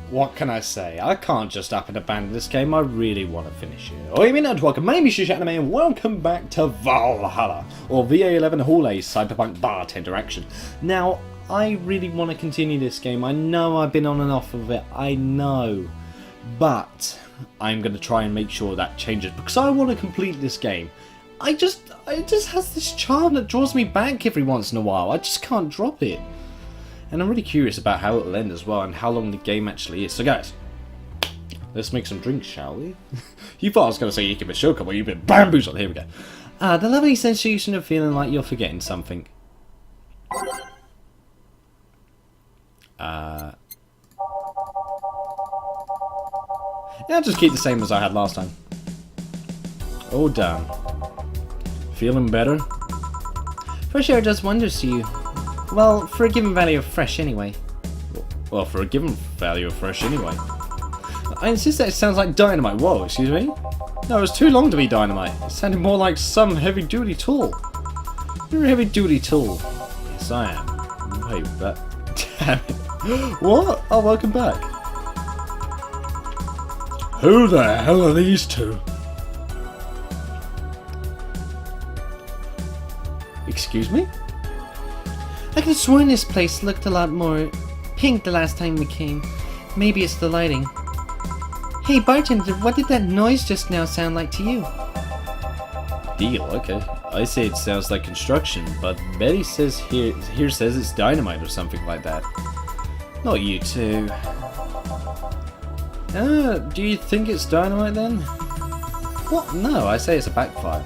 What can I say? I can't just up and abandon this game. I really want to finish it. Oh, you mean not welcome. My name is Yuusha Anime and welcome back to Valhalla, or VA-11 Hall A Cyberpunk Bartender action. Now, I really want to continue this game. I know I've been on and off of it. I know. But I'm going to try and make sure that changes because I want to complete this game. It just has this charm that draws me back every once in a while. I just can't drop it. And I'm really curious about how it'll end as well and how long the game actually is. So guys, let's make some drinks, shall we? You thought I was going to say you give a shoka, but you've been bamboozled. Here we go. The lovely sensation of feeling like you're forgetting something. Yeah, I'll just keep the same as I had last time. Oh damn. Feeling better? Fresh air does wonders to you. Well, for a given value of fresh anyway. Well, for a given value of fresh anyway. I insist that it sounds like dynamite. Whoa, excuse me? No, it was too long to be dynamite. It sounded more like some heavy-duty tool. You're a heavy-duty tool. Yes, I am. Wait, that... Damn it. What? Oh, welcome back. Who the hell are these two? Excuse me? I could have sworn this place looked a lot more pink the last time we came. Maybe it's the lighting. Hey bartender, what did that noise just now sound like to you? Deal, okay. I say it sounds like construction, but Betty says here says it's dynamite or something like that. Not you two. Do you think it's dynamite then? What? No, I say it's a backfire.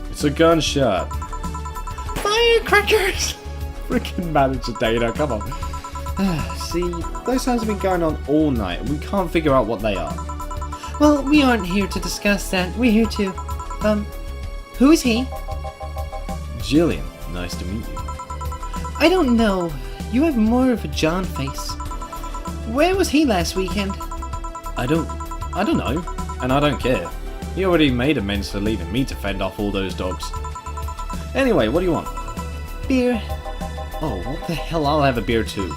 It's a gunshot. Firecrackers! Freaking manager data, come on. See, those sounds have been going on all night and we can't figure out what they are. Well, we aren't here to discuss that. We're here to... who is he? Jillian, nice to meet you. I don't know. You have more of a John face. Where was he last weekend? I don't know, and I don't care. He already made amends for leaving me to fend off all those dogs. Anyway, what do you want? Beer. Oh, what the hell, I'll have a beer too.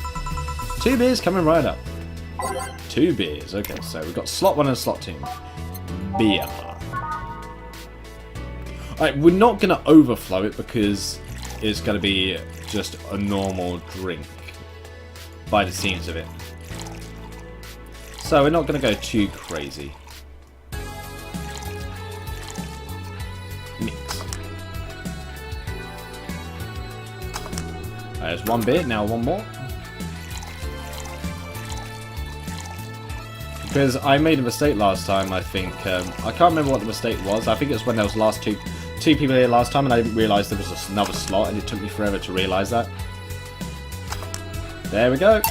2 beers coming right up. 2 beers, okay, so we've got slot 1 and slot 2. Beer. Alright, we're not going to overflow it because it's going to be just a normal drink. By the seams of it. So we're not going to go too crazy. Mix. There's 1 beer, now 1 more. Because I made a mistake last time, I think. I can't remember what the mistake was. I think it was when there was last two people here last time and I didn't realise there was another slot and it took me forever to realise that. There we go.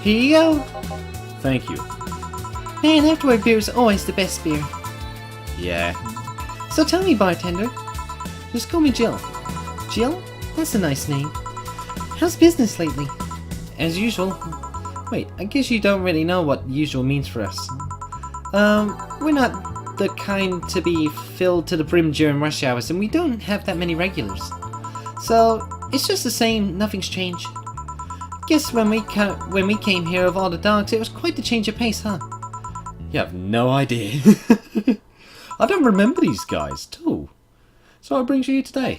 Here you go. Thank you. Man, afterward beer is always the best beer. Yeah. So tell me, bartender. Just call me Jill. Jill? That's a nice name. How's business lately? As usual. Wait, I guess you don't really know what usual means for us. We're not the kind to be filled to the brim during rush hours, and we don't have that many regulars. So, it's just the same, nothing's changed. Guess when we came here of all the dogs, it was quite the change of pace, huh? You have no idea. I don't remember these guys, too. So what brings you here today?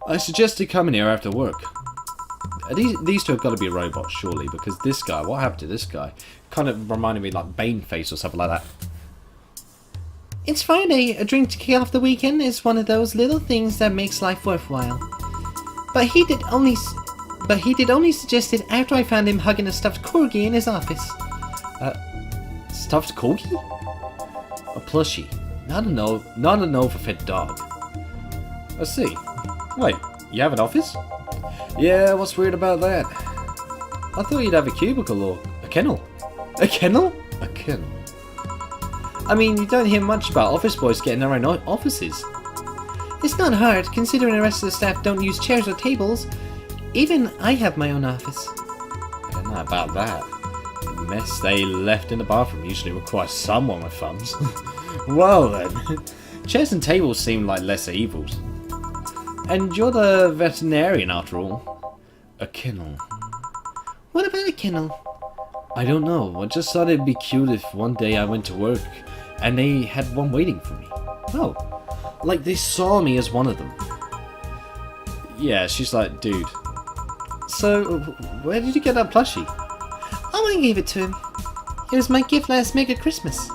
I suggested coming here after work. These two have got to be robots, surely, because this guy, what happened to this guy? Kind of reminded me like Baneface or something like that. It's Friday. A drink to kick off the weekend is one of those little things that makes life worthwhile. But he did only suggest it after I found him hugging a stuffed corgi in his office. Stuffed corgi? A plushie. Not an overfed dog. I see. Wait, you have an office? Yeah, what's weird about that? I thought you'd have a cubicle or a kennel. A kennel? A kennel. I mean, you don't hear much about office boys getting their own offices. It's not hard, considering the rest of the staff don't use chairs or tables. Even I have my own office. I don't know about that. The mess they left in the bathroom usually requires someone with thumbs. Well then. Chairs and tables seem like lesser evils. And you're the veterinarian after all. A kennel. What about a kennel? I don't know. I just thought it'd be cute if one day I went to work and they had one waiting for me. Oh. Like they saw me as one of them. Yeah, she's like, dude. So, where did you get that plushie? Oh, I gave it to him. It was my gift last Mega Christmas.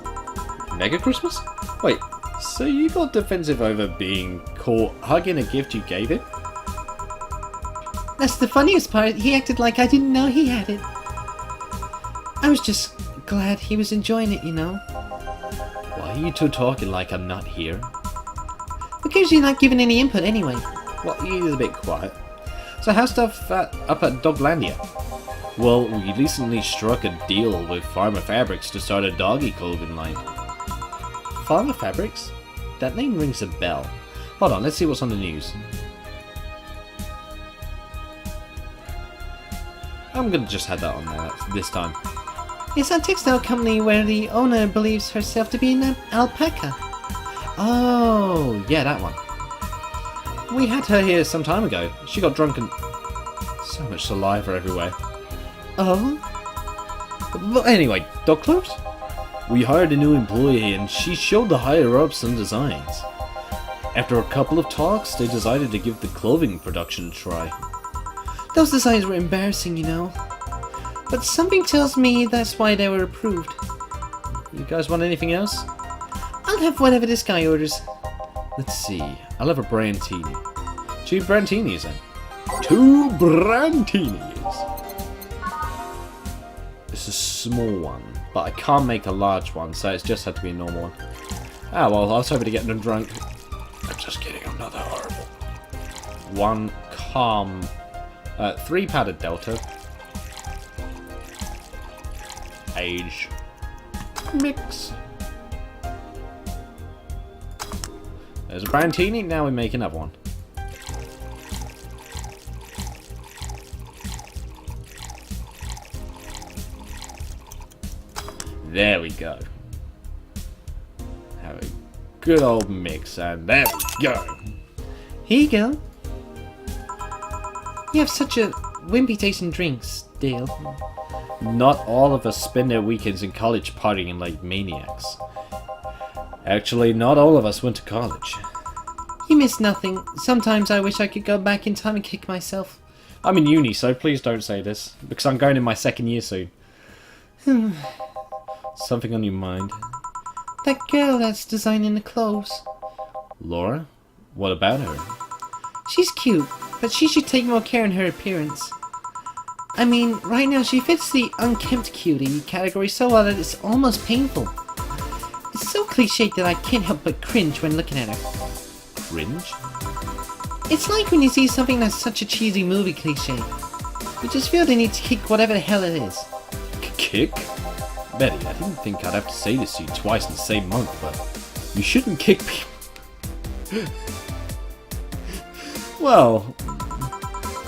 Mega Christmas? Wait, so you got defensive over being caught hugging a gift you gave it? That's the funniest part. He acted like I didn't know he had it. I was just glad he was enjoying it, you know. Why are you two talking like I'm not here? Because you're not giving any input anyway. Well, you're a bit quiet. So how's stuff up at Doglandia? Well, we recently struck a deal with Pharma Fabrics to start a doggy clothing line. Pharma Fabrics? That name rings a bell. Hold on, let's see what's on the news. I'm gonna just have that on there this time. It's a textile company where the owner believes herself to be an alpaca. Oh, yeah, that one. We had her here some time ago. She got drunk and... so much saliva everywhere. Oh? But anyway, dog clothes? We hired a new employee and she showed the higher-ups some designs. After a couple of talks, they decided to give the clothing production a try. Those designs were embarrassing, you know. But something tells me that's why they were approved. You guys want anything else? I'll have whatever this guy orders. Let's see. I'll have a brantini. 2 brantinis then. 2 brantinis! It's a small one, but I can't make a large one, so it's just had to be a normal one. Ah well, I was hoping to get them drunk. I'm just kidding, I'm not that horrible. 1 calm... 3 padded delta. Age. Mix. There's a brantini, now we make another one. There we go. Have a good old mix, and there we go. Here you go. You have such a wimpy taste in drinks, Dale. Not all of us spend their weekends in college partying like maniacs. Actually, not all of us went to college. You miss nothing. Sometimes I wish I could go back in time and kick myself. I'm in uni, so please don't say this, because I'm going in my 2nd year soon. Something on your mind? That girl that's designing the clothes. Laura? What about her? She's cute, but she should take more care in her appearance. I mean, right now she fits the unkempt cutie category so well that it's almost painful. It's so cliched that I can't help but cringe when looking at her. Cringe? It's like when you see something that's such a cheesy movie cliche. You just feel the need to kick whatever the hell it is. Kick? Betty, I didn't think I'd have to say this to you twice in the same month, but you shouldn't kick people. Well,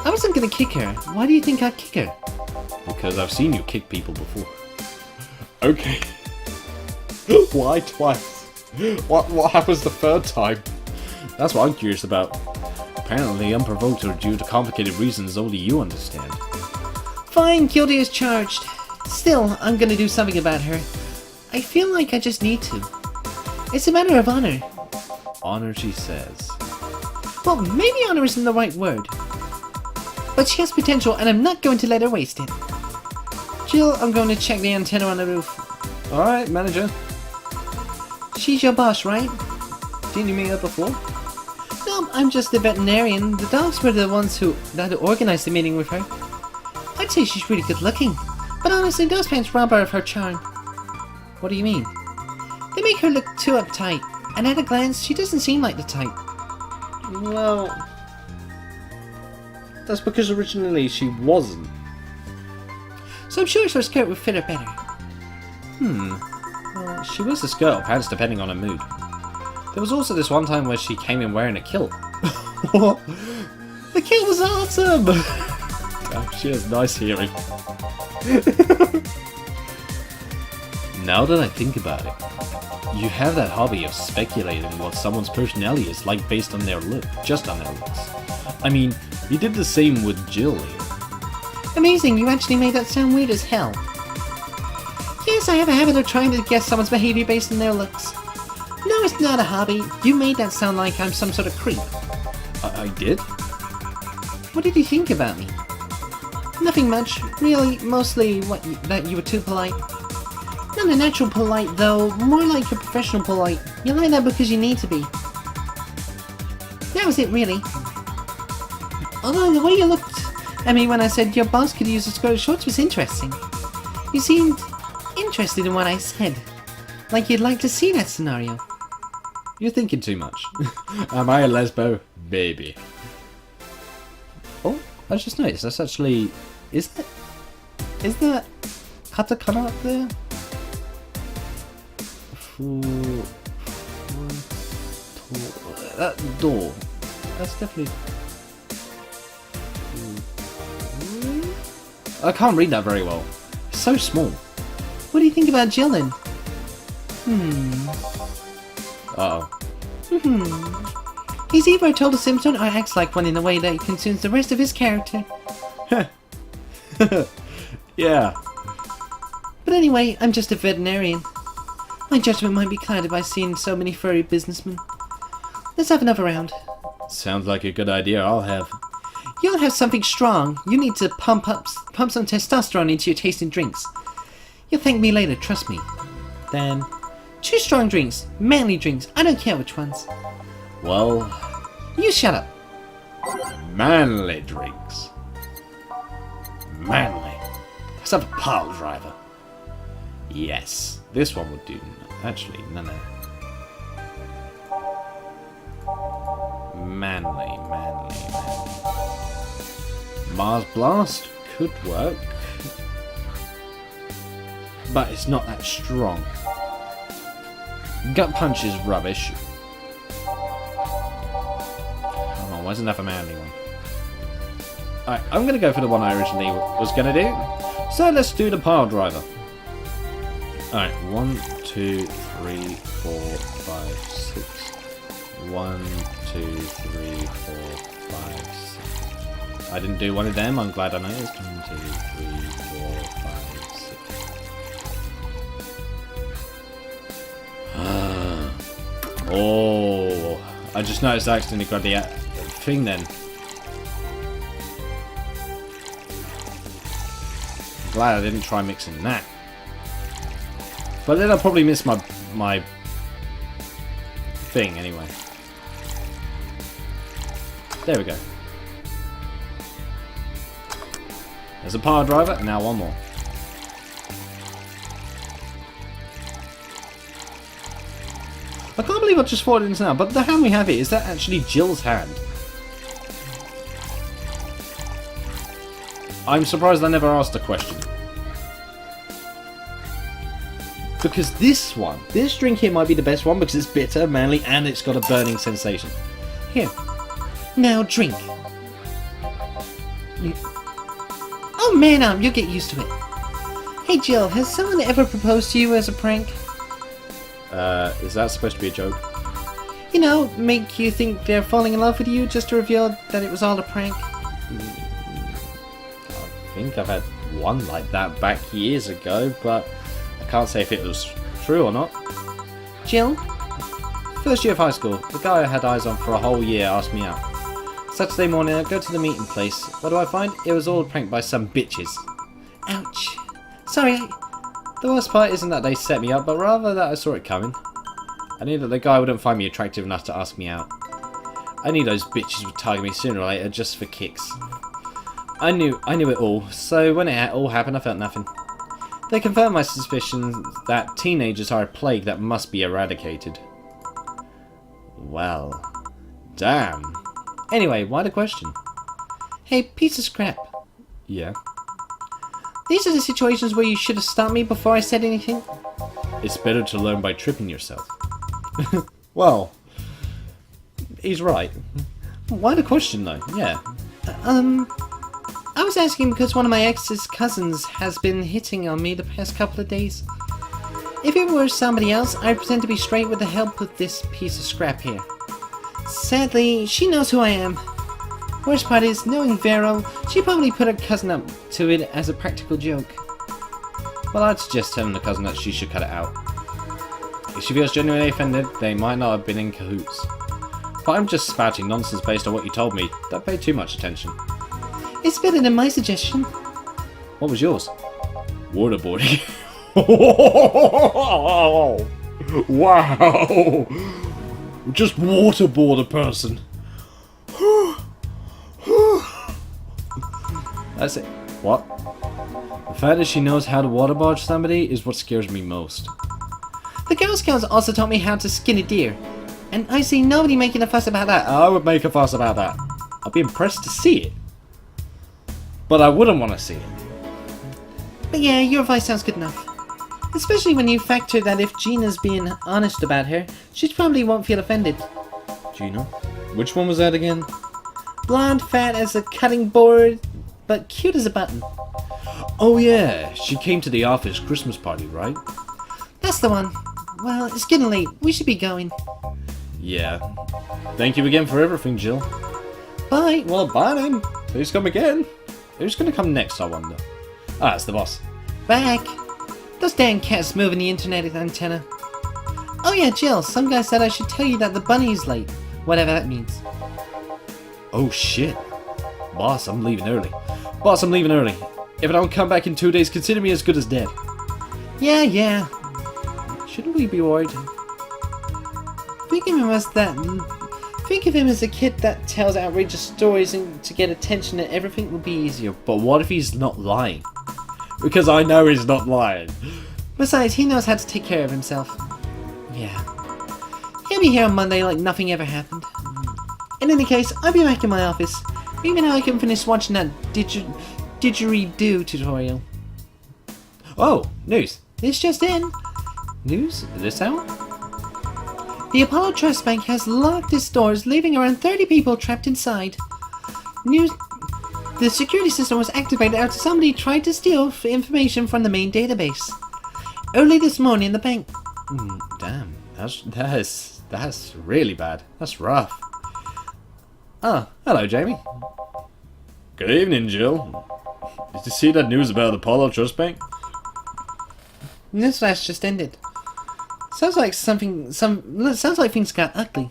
I wasn't gonna kick her. Why do you think I'd kick her? Because I've seen you kick people before. Okay. Why twice? What happens the 3rd time? That's what I'm curious about. Apparently unprovoked or due to complicated reasons only you understand. Fine, guilty as charged. Still, I'm gonna do something about her. I feel like I just need to. It's a matter of honor. Honor, she says. Well, maybe honor isn't the right word. But she has potential and I'm not going to let her waste it. Jill, I'm going to check the antenna on the roof. Alright, manager. She's your boss, right? Didn't you meet her before? No, I'm just the veterinarian. The dogs were the ones that organized the meeting with her. I'd say she's really good looking. But honestly, those pants rob her of her charm. What do you mean? They make her look too uptight. And at a glance, she doesn't seem like the type. Well... that's because originally she wasn't. So I'm sure her skirt would fit her better. Well, she wears a skirt or pants depending on her mood. There was also this one time where she came in wearing a kilt. What? The kilt was awesome! Damn, she has nice hearing. Now that I think about it, you have that hobby of speculating what someone's personality is like based on their look, just on their looks. I mean, you did the same with Jill here. Amazing, you actually made that sound weird as hell. Yes, I have a habit of trying to guess someone's behavior based on their looks. No, it's not a hobby. You made that sound like I'm some sort of creep. I did? What did you think about me? Nothing much. Really, mostly that you were too polite. Not a natural polite, though. More like a professional polite. You're like that because you need to be. That was it, really. Although the way you looked at me when I said your boss could use a skirt shorts was interesting. You seemed interested in what I said. Like you'd like to see that scenario. You're thinking too much. Am I a lesbo? Baby. Oh, I just noticed that's actually... Is that katakana up there? That door. That's definitely... I can't read that very well. It's so small. What do you think about Jill then? Uh-oh. He's either a total simpleton or acts like one in a way that consumes the rest of his character. Yeah. But anyway, I'm just a veterinarian. My judgment might be clouded by seeing so many furry businessmen. Let's have another round. Sounds like a good idea. I'll have... You'll have something strong. You need to pump some testosterone into your tasting drinks. You'll thank me later, trust me. Then, 2 strong drinks, manly drinks, I don't care which ones. Well... You shut up. Manly drinks. Manly. Let's have a pile driver. Yes, this one would do. Actually, no. Manly. Mars Blast could work. But it's not that strong. Gut Punch is rubbish. Come on, why isn't that a manly one? Alright, I'm going to go for the one I originally was going to do. So let's do the pile driver. Alright, 1, 2, 3, 4, 5, 6. 1, 2, 3, 4, 5, 6. I didn't do one of them, I'm glad I noticed. 1, 2, 3, 4, 5, 6. Oh, I just noticed I accidentally grabbed the thing then. Glad I didn't try mixing that. But then I'll probably miss my thing anyway. There we go. There's a power driver, and now one more. I can't believe I just thought it now, but the hand we have here, is that actually Jill's hand? I'm surprised I never asked a question. Because this drink here might be the best one because it's bitter, manly, and it's got a burning sensation. Here. Now drink. Oh man, you'll get used to it. Hey Jill, has someone ever proposed to you as a prank? Is that supposed to be a joke? You know, make you think they're falling in love with you just to reveal that it was all a prank? I think I've had one like that back years ago, but I can't say if it was true or not. Jill? First year of high school, the guy I had eyes on for a whole year asked me out. Saturday morning, I go to the meeting place. What do I find? It was all a prank by some bitches. Ouch. Sorry. The worst part isn't that they set me up, but rather that I saw it coming. I knew that the guy wouldn't find me attractive enough to ask me out. I knew those bitches would target me sooner or later just for kicks. I knew it all, so when it all happened I felt nothing. They confirmed my suspicion that teenagers are a plague that must be eradicated. Well, damn. Anyway, why the question? Hey, piece of scrap. Yeah? These are the situations where you should have stopped me before I said anything. It's better to learn by tripping yourself. Well, he's right. Why the question though? Yeah. I was asking because one of my ex's cousins has been hitting on me the past couple of days. If it were somebody else, I'd pretend to be straight with the help of this piece of scrap here. Sadly, she knows who I am. Worst part is, knowing Vero, she probably put her cousin up to it as a practical joke. Well, I'd suggest telling the cousin that she should cut it out. If she feels genuinely offended, they might not have been in cahoots. But I'm just spouting nonsense based on what you told me. Don't pay too much attention. It's better than my suggestion. What was yours? Waterboarding. Wow! Just waterboard a person. That's it. What? The fact that she knows how to waterboard somebody is what scares me most. The Girl Scouts also taught me how to skin a deer. And I see nobody making a fuss about that. I would make a fuss about that. I'd be impressed to see it. But I wouldn't want to see it. But yeah, your advice sounds good enough. Especially when you factor that if Gina's being honest about her, she probably won't feel offended. Gina? Which one was that again? Blonde, fat as a cutting board, but cute as a button. Oh yeah, she came to the office Christmas party, right? That's the one. Well, it's getting late. We should be going. Yeah. Thank you again for everything, Jill. Bye. Well, bye then. Please come again. Who's gonna come next, I wonder? Ah, it's the boss. Back. Those damn cats moving the internet antenna. Oh yeah, Jill, some guy said I should tell you that the bunny's late. Whatever that means. Oh shit. Boss, I'm leaving early. Boss, I'm leaving early. If I don't come back in 2 days, consider me as good as dead. Yeah. Shouldn't we be worried? Think of him as a kid that tells outrageous stories and to get attention and everything would be easier. But what if he's not lying? Because I know he's not lying. Besides, he knows how to take care of himself. Yeah. He'll be here on Monday like nothing ever happened. In any case, I'll be back in my office. Even though I can finish watching that didgeridoo tutorial. Oh, news. This just in. News? Is this out? The Apollo Trust Bank has locked its doors, leaving around 30 people trapped inside. The security system was activated after somebody tried to steal information from the main database. Early this morning, the bank... Damn, that's really bad. That's rough. Ah, hello, Jamie. Good evening, Jill. Did you see that news about the Apollo Trust Bank? Newsflash just ended. Sounds like things got ugly.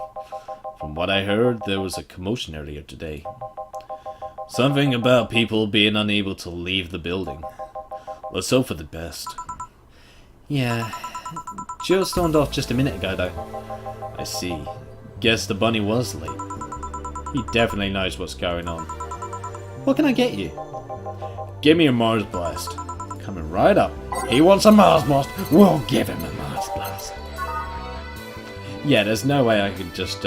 From what I heard, there was a commotion earlier today. Something about people being unable to leave the building. Let's hope for the best. Yeah. Jill stormed off just a minute ago, though. I see. Guess the bunny was late. He definitely knows what's going on. What can I get you? Give me a Mars Blast. Coming right up. He wants a Mars Blast. We'll give him a Mars Blast. Yeah, there's no way I could just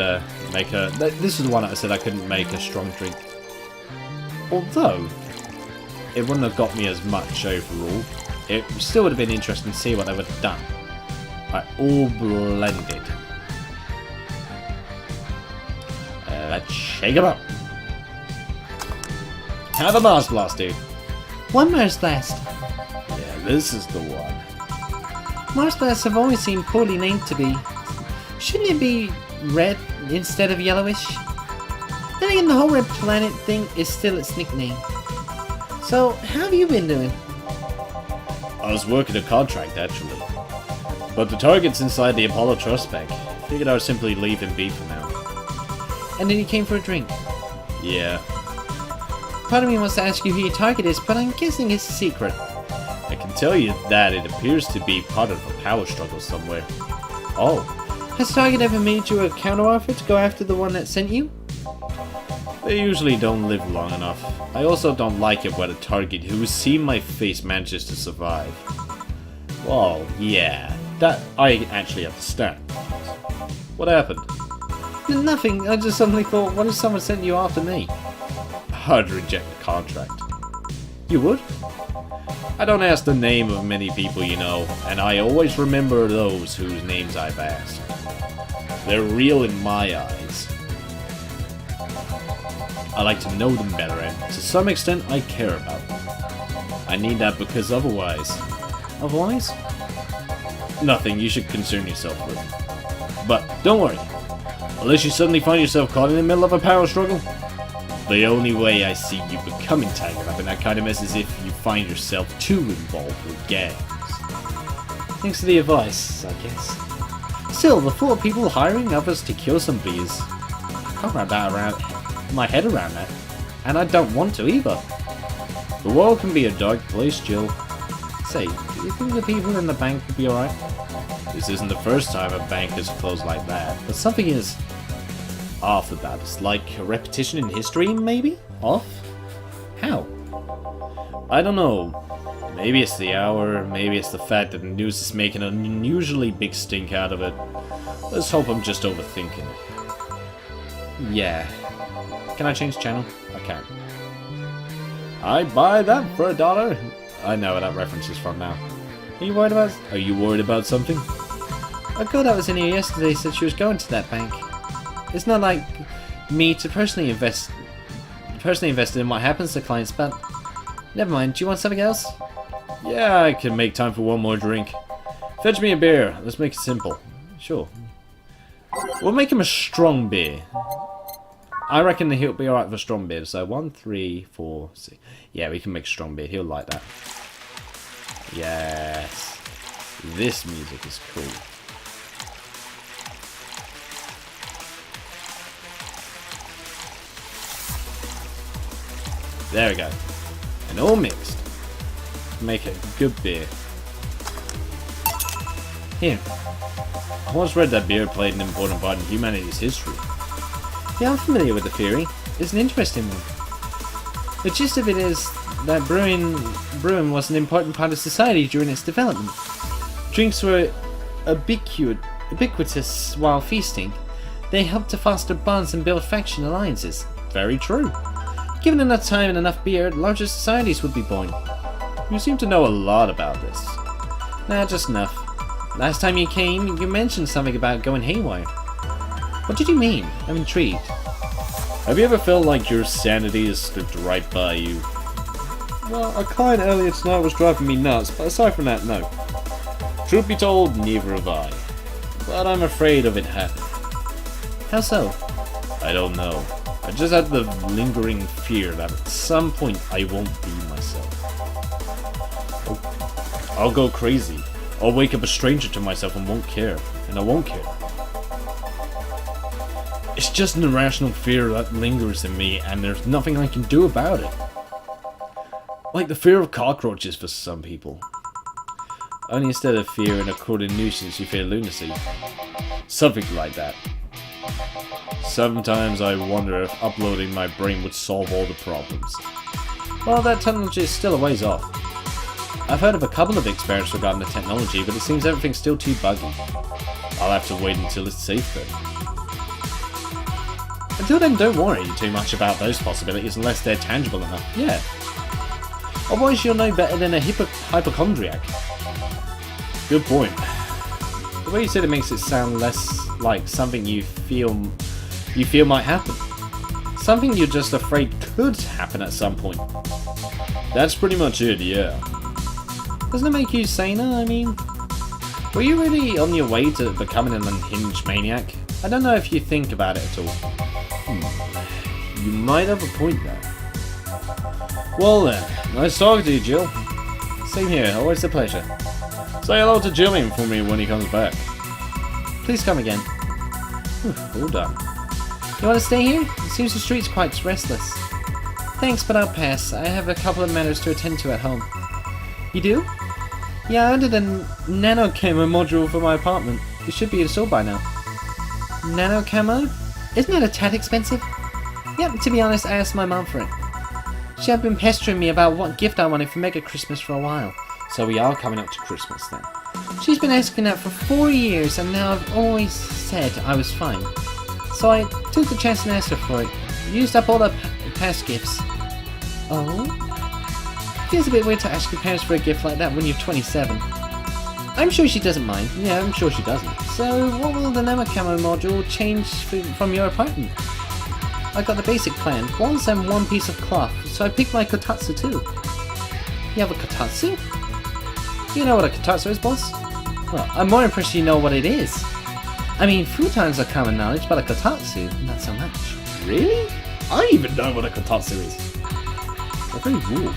make a... This is the one I said I couldn't make a strong drink. Although, it wouldn't have got me as much overall. It still would have been interesting to see what they would have done. Like, all blended. Let's shake them up. Have a Mars Blast, dude. One Mars Blast. Yeah, this is the one. Mars Blasts have always seemed poorly named to be. Shouldn't it be red instead of yellowish? Then again, the whole red planet thing is still its nickname. So, how have you been doing? I was working a contract, actually. But the target's inside the Apollo Trust Bank. Figured I would simply leave him be for now. And then you came for a drink? Yeah. Part of me wants to ask you who your target is, but I'm guessing it's a secret. I can tell you that it appears to be part of a power struggle somewhere. Oh. Has Target ever made you a counteroffer to go after the one that sent you? They usually don't live long enough. I also don't like it when a target who has seen my face manages to survive. Well, yeah, that I actually understand. What happened? Nothing, I just suddenly thought, what if someone sent you after me? I'd reject the contract. You would? I don't ask the name of many people you know, and I always remember those whose names I've asked. They're real in my eyes. I like to know them better, and to some extent I care about them. I need that because otherwise... Otherwise? Nothing you should concern yourself with. But don't worry. Unless you suddenly find yourself caught in the middle of a power struggle, The only way I see you becoming tangled up in that kind of mess is if you find yourself too involved with gangs. Thanks for the advice, I guess. Still, the thought of people hiring others to kill some bees. I can't wrap my head around that. And I don't want to either. The world can be a dark place, Jill. Say, do you think the people in the bank will be alright? This isn't the first time a bank has closed like that. But something is Off about it. Like a repetition in history, maybe? off? How? I don't know. Maybe it's the hour, maybe it's the fact that the news is making an unusually big stink out of it. Let's hope I'm just overthinking it. Yeah. Can I change channel? I can't. I'd buy that for $1. I know where that reference is from now. Are you worried about... Are you worried about something? A girl that was in here yesterday said she was going to that bank. It's not like me to personally invested in what happens to clients, but never mind. Do you want something else? Yeah, I can make time for one more drink. Fetch me a beer. Let's make it simple. Sure. We'll make him a strong beer. I reckon he'll be alright for strong beer. So 1, 3, 4, 6. Yeah, we can make a strong beer. He'll like that. Yes. This music is cool. There we go. And all mixed. Make it a good beer. Here. I once read that beer played an important part in humanity's history. Yeah, I'm familiar with the theory. It's an interesting one. The gist of it is that brewing was an important part of society during its development. Drinks were ubiquitous while feasting. They helped to foster bonds and build faction alliances. Very true. Given enough time and enough beer, larger societies would be born. You seem to know a lot about this. Nah, just enough. Last time you came, you mentioned something about going haywire. What did you mean? I'm intrigued. Have you ever felt like your sanity has slipped right by you? Well, a client earlier tonight was driving me nuts, but aside from that, no. Truth be told, neither have I. But I'm afraid of it happening. How so? I don't know. I just had the lingering fear that at some point I won't be myself. I'll go crazy. I'll wake up a stranger to myself and won't care. And I won't care. It's just an irrational fear that lingers in me and there's nothing I can do about it. Like the fear of cockroaches for some people. Only instead of fear and a crawling nuisance you fear lunacy. Something like that. Sometimes I wonder if uploading my brain would solve all the problems. Well, that technology is still a ways off. I've heard of a couple of experiments regarding the technology, but it seems everything's still too buggy. I'll have to wait until it's safe then. Until then, don't worry too much about those possibilities unless they're tangible enough. Yeah. Otherwise you'll know better than a hypochondriac. Good point. The way you said it makes it sound less like something you feel might happen. Something you're just afraid could happen at some point. That's pretty much it, yeah. Doesn't it make you saner, I mean? Were you really on your way to becoming an unhinged maniac? I don't know if you think about it at all. You might have a point there. Well then, nice talking to you, Jill. Same here, always a pleasure. Say hello to Jimmy for me when he comes back. Please come again. All done. You want to stay here? It seems the street's quite restless. Thanks, but I'll pass. I have a couple of matters to attend to at home. You do? Yeah, I ordered a nano camo module for my apartment. It should be installed by now. Nano camo? Isn't that a tad expensive? Yep, to be honest, I asked my mom for it. She had been pestering me about what gift I wanted for Mega Christmas for a while. So we are coming up to Christmas then. She's been asking that for 4 years, and now I've always said I was fine. So I took the chance and asked her for it. Used up all the past gifts. Oh? Feels a bit weird to ask your parents for a gift like that when you're 27. I'm sure she doesn't mind. Yeah, I'm sure she doesn't. So what will the Nano Camo module change from your apartment? I got the basic plan, walls and one piece of cloth, so I picked my kotatsu too. You have a kotatsu? You know what a kotatsu is, boss? Well, I'm more impressed you know what it is. I mean, futons are common knowledge, but a kotatsu, not so much. Really? I don't even know what a kotatsu is. They're very warm.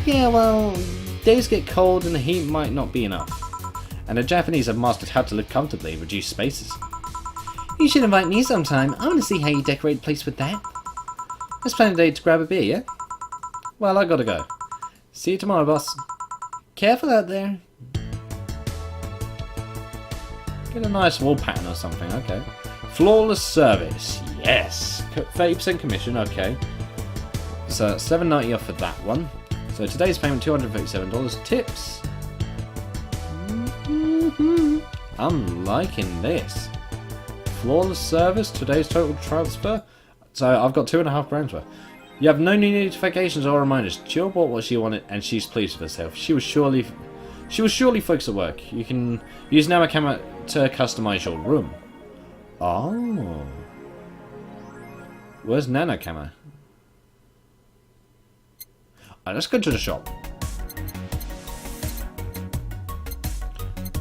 Yeah, well, days get cold and the heat might not be enough. And the Japanese have mastered how to live comfortably in reduced spaces. You should invite me sometime. I want to see how you decorate the place with that. Let's plan a date to grab a beer, yeah? Well, I gotta go. See you tomorrow, boss. Careful out there. Get a nice wall pattern or something, okay. Flawless service, yes. 30% commission, okay. So $7.90 off for that one. So today's payment $237. Tips. I'm liking this. Flawless service. Today's total transfer. So I've got $2.5 grand worth. You have no new notifications or reminders. Jill bought what she wanted and she's pleased with herself. She was surely focused at work. You can use Nano Camera to customize your room. Oh. Where's Nano Camera? Alright, let's go to the shop.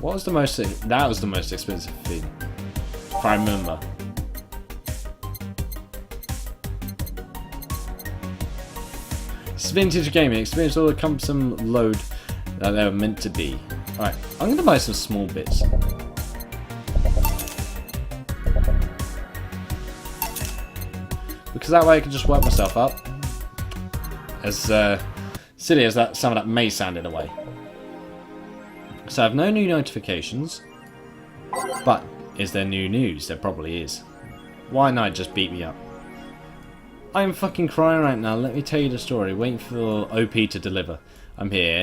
What was the most... That was the most expensive thing. If I remember. It's vintage gaming. Experience all the cumbersome load that they were meant to be. Alright, I'm going to buy some small bits. Because that way I can just work myself up. As silly as that, some of that may sound in a way. So I have no new notifications. But is there new news? There probably is. Why not just beat me up? I'm fucking crying right now. Let me tell you the story. Waiting for OP to deliver. I'm here.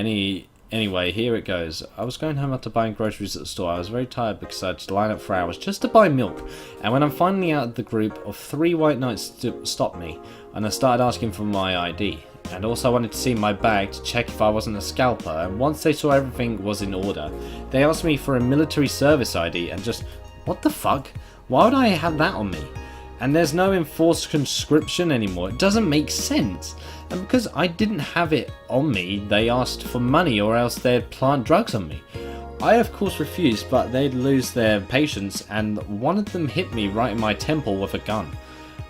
Anyway, here it goes. I was going home after buying groceries at the store. I was very tired because I had to line up for hours just to buy milk. And when I'm finally out of the group of 3 white knights stopped me, and I started asking for my ID. And also I wanted to see my bag to check if I wasn't a scalper. And once they saw everything was in order, they asked me for a military service ID and just... What the fuck? Why would I have that on me? And there's no enforced conscription anymore. It doesn't make sense. And because I didn't have it on me, they asked for money or else they'd plant drugs on me. I of course refused, but they'd lose their patience and one of them hit me right in my temple with a gun.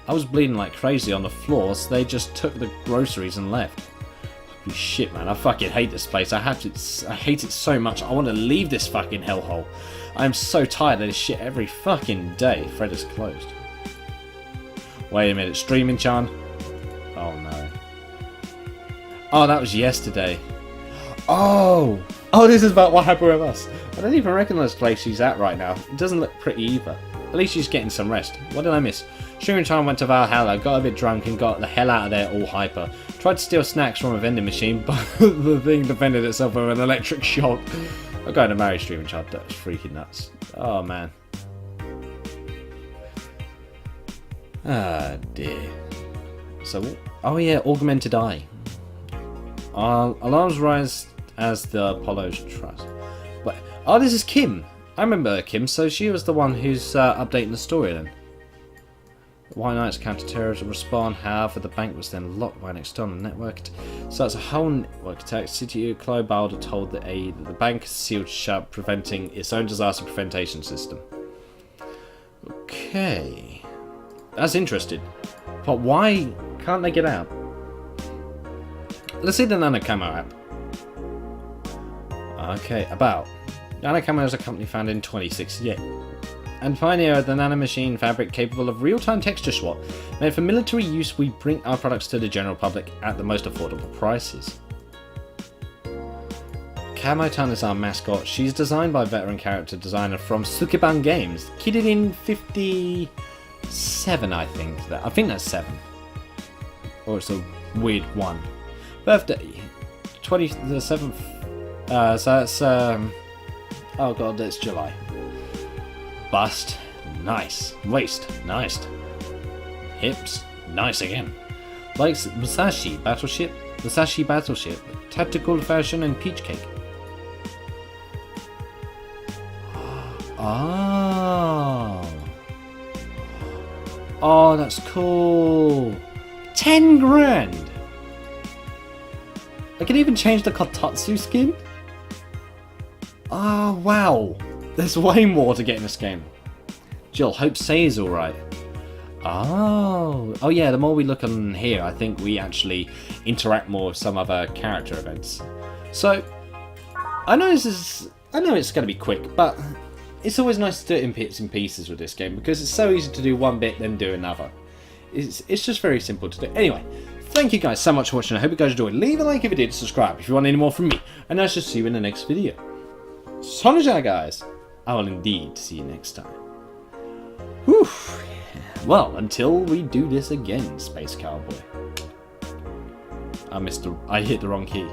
I was bleeding like crazy on the floor, so they just took the groceries and left. Holy shit, man, I fucking hate this place. I hate it so much. I want to leave this fucking hellhole. I'm so tired of this shit every fucking day. Fred is closed. Wait a minute, streaming Chan? Oh no. Oh, that was yesterday. Oh! Oh, this is about what happened with us. I don't even recognise the place she's at right now. It doesn't look pretty either. At least she's getting some rest. What did I miss? Streaming Chan went to Valhalla, got a bit drunk and got the hell out of there all hyper. Tried to steal snacks from a vending machine, but the thing defended itself with an electric shock. I'm going to marry Streaming Chan. That's freaking nuts. Oh man. Ah dear. So, oh yeah, augmented eye. Alarms rise as the Apollo's trust. But oh, this is Kim. I remember Kim. So she was the one who's updating the story then. White Knight's counter-terrorism respawn. However, the bank was then locked by an external network. So it's a whole network attack. City Clobalda told that the bank is sealed shut, preventing its own disaster prevention system. Okay. That's interesting. But why can't they get out? Let's see the Nano Camo app. Okay, about. Nano Camo is a company founded in 2068 and pioneer of the nanomachine fabric capable of real-time texture swap. Made for military use, we bring our products to the general public at the most affordable prices. Camo-tan is our mascot. She's designed by veteran character designer from Sukeban Games. Kidded in 57, I think. I think that's 7. Or it's a weird 1. Birthday, 27th. So that's oh god, that's July. Bust, nice. Waist, nice. Hips, nice again. Likes Musashi Battleship, tactical version, and peach cake. Oh. Oh, that's cool. 10 grand. I can even change the Kotatsu skin? Oh, wow. There's way more to get in this game. Jill, hope Say is alright. Oh yeah, the more we look on here, I think we actually interact more with some other character events. So, I know it's going to be quick, but it's always nice to do it in bits and pieces with this game, because it's so easy to do one bit then do another. It's just very simple to do. Anyway, thank you guys so much for watching. I hope you guys enjoyed. Leave a like if you did, subscribe if you want any more from me, and I shall see you in the next video. Sonja, guys! I will indeed see you next time. Whew. Well, until we do this again, Space Cowboy. I hit the wrong key.